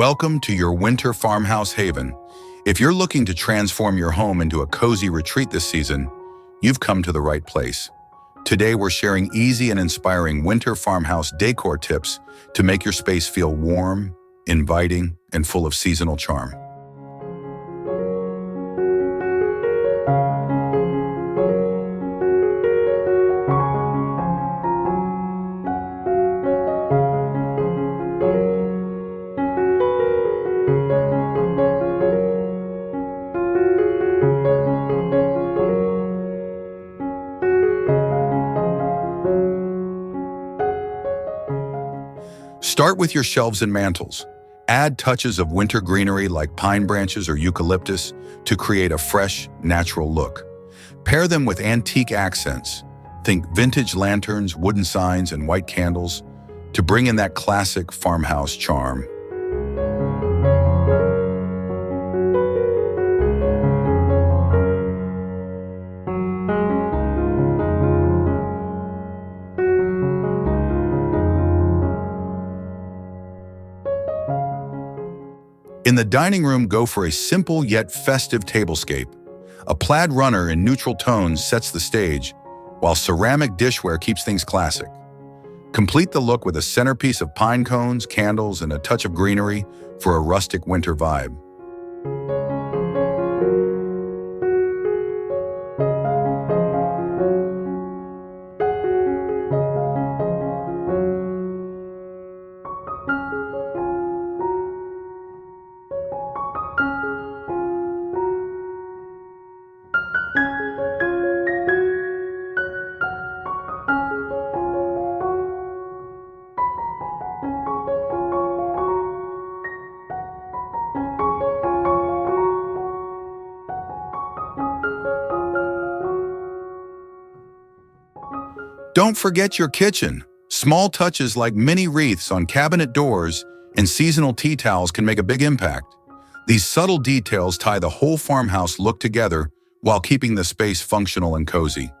Welcome to your winter farmhouse haven. If you're looking to transform your home into a cozy retreat this season, you've come to the right place. Today we're sharing easy and inspiring winter farmhouse decor tips to make your space feel warm, inviting, and full of seasonal charm. Start with your shelves and mantels. Add touches of winter greenery like pine branches or eucalyptus to create a fresh, natural look. Pair them with antique accents. Think vintage lanterns, wooden signs, and white candles to bring in that classic farmhouse charm. In the dining room, go for a simple yet festive tablescape. A plaid runner in neutral tones sets the stage, while ceramic dishware keeps things classic. Complete the look with a centerpiece of pine cones, candles, and a touch of greenery for a rustic winter vibe. Don't forget your kitchen. Small touches like mini wreaths on cabinet doors and seasonal tea towels can make a big impact. These subtle details tie the whole farmhouse look together while keeping the space functional and cozy.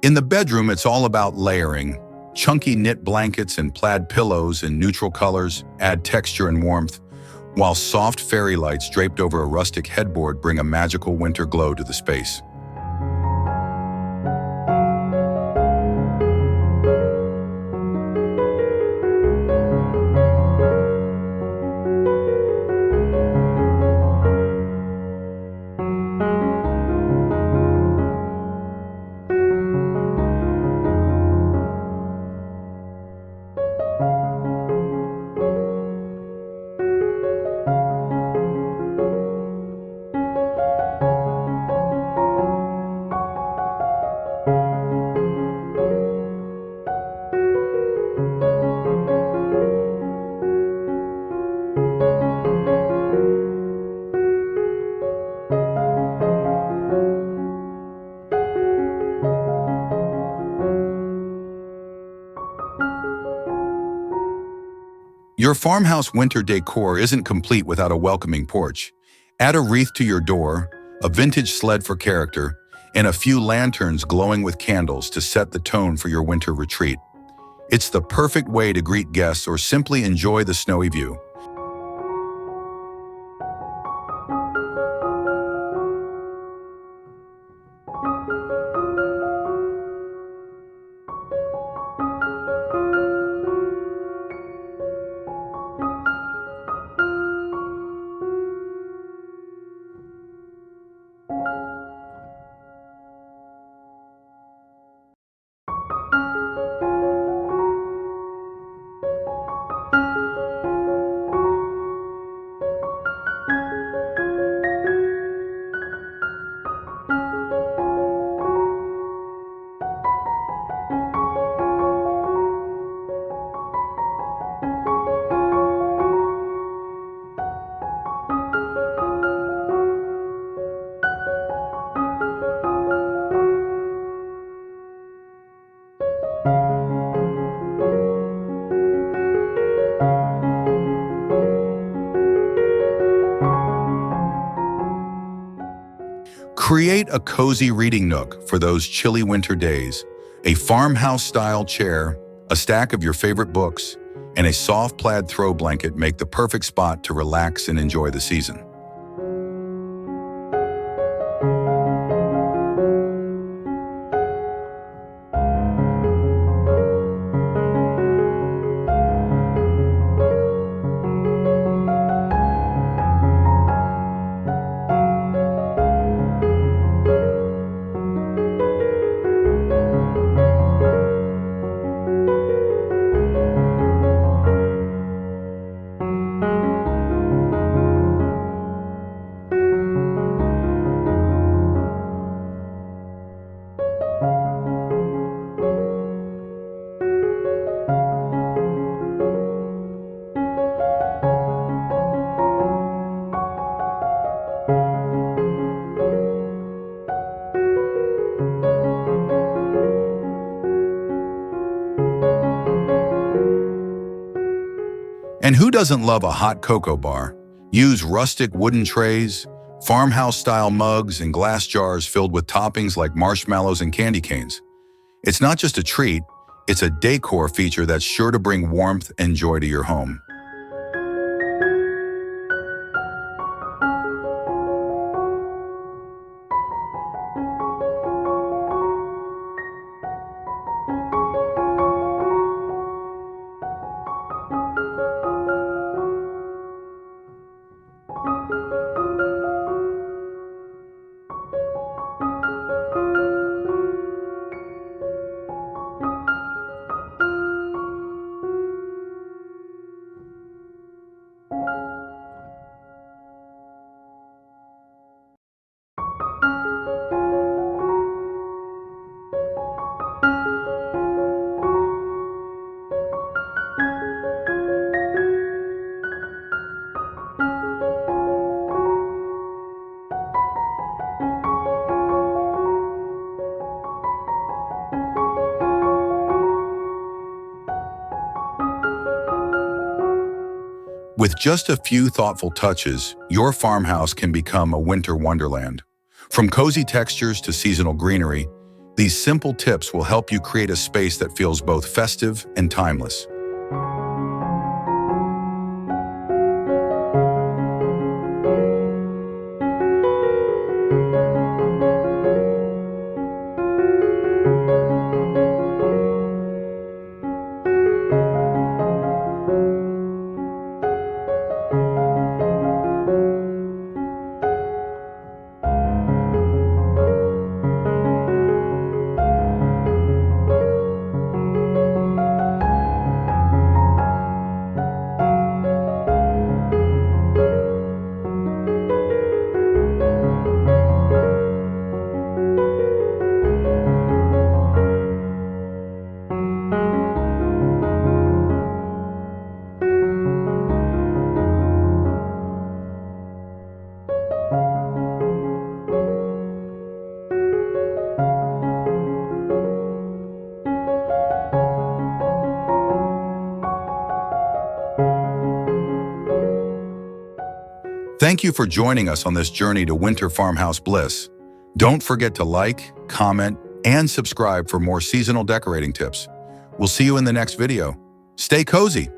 In the bedroom, it's all about layering. Chunky knit blankets and plaid pillows in neutral colors add texture and warmth, while soft fairy lights draped over a rustic headboard bring a magical winter glow to the space. Your farmhouse winter decor isn't complete without a welcoming porch. Add a wreath to your door, a vintage sled for character, and a few lanterns glowing with candles to set the tone for your winter retreat. It's the perfect way to greet guests or simply enjoy the snowy view. Create a cozy reading nook for those chilly winter days. A farmhouse-style chair, a stack of your favorite books, and a soft plaid throw blanket make the perfect spot to relax and enjoy the season. And who doesn't love a hot cocoa bar? Use rustic wooden trays, farmhouse-style mugs, and glass jars filled with toppings like marshmallows and candy canes. It's not just a treat, it's a decor feature that's sure to bring warmth and joy to your home. With just a few thoughtful touches, your farmhouse can become a winter wonderland. From cozy textures to seasonal greenery, these simple tips will help you create a space that feels both festive and timeless. Thank you for joining us on this journey to winter farmhouse bliss. Don't forget to like, comment, and subscribe for more seasonal decorating tips. We'll see you in the next video. Stay cozy.